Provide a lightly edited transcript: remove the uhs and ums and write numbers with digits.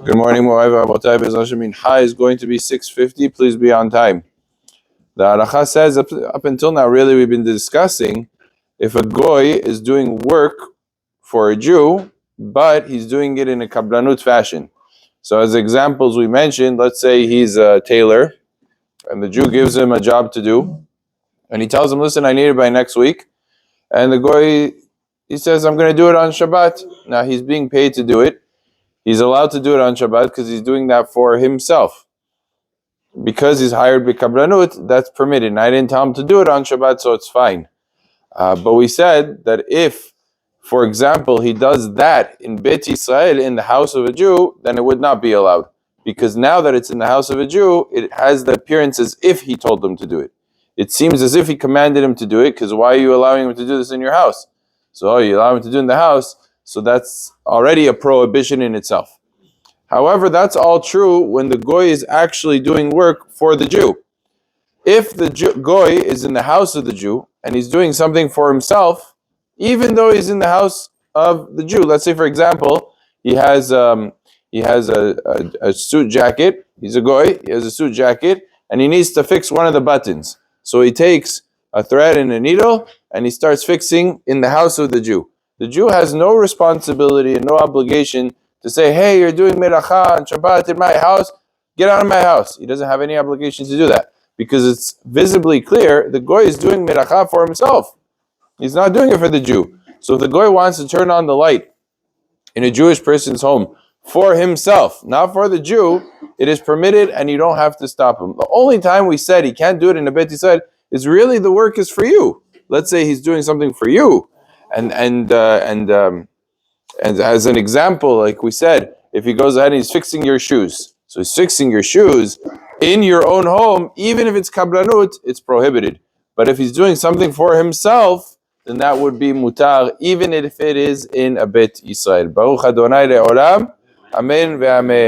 Good morning, Mo'av Rabotai. Bezashem Mincha is going to be 6:50. Please be on time. The halacha says up until now, really, we've been discussing if a goy is doing work for a Jew, but he's doing it in a kablanut fashion. So as examples we mentioned, let's say he's a tailor, and the Jew gives him a job to do, and he tells him, listen, I need it by next week. And the goy, he says, I'm going to do it on Shabbat. Now he's being paid to do it. He's allowed to do it on Shabbat because he's doing that for himself. Because he's hired b'kablanut, that's permitted. And I didn't tell him to do it on Shabbat, so it's fine. But we said that if, for example, he does that in Bet Yisrael, in the house of a Jew, then it would not be allowed. Because now that it's in the house of a Jew, it has the appearance as if he told him to do it. It seems as if he commanded him to do it, because why are you allowing him to do this in your house? So you allow him to do it in the house, so that's already a prohibition in itself. However, that's all true when the goy is actually doing work for the Jew. If the goy is in the house of the Jew and he's doing something for himself, even though he's in the house of the Jew, let's say for example, he has a suit jacket. He's a goy. He has a suit jacket, and he needs to fix one of the buttons. So he takes a thread and a needle, and he starts fixing in the house of the Jew. The Jew has no responsibility and no obligation to say, hey, you're doing melacha on Shabbat in my house, get out of my house. He doesn't have any obligation to do that because it's visibly clear the goy is doing melacha for himself. He's not doing it for the Jew. So if the goy wants to turn on the light in a Jewish person's home for himself, not for the Jew, it is permitted and you don't have to stop him. The only time we said he can't do it in a Bet Yisrael is really the work is for you. Let's say he's doing something for you. And as an example, like we said, if he goes ahead and he's fixing your shoes, so he's fixing your shoes in your own home, even if it's kablanut, it's prohibited. But if he's doing something for himself, then that would be mutar, even if it is in a Bet Yisrael. Baruch Adonai le'olam, amen ve'amen.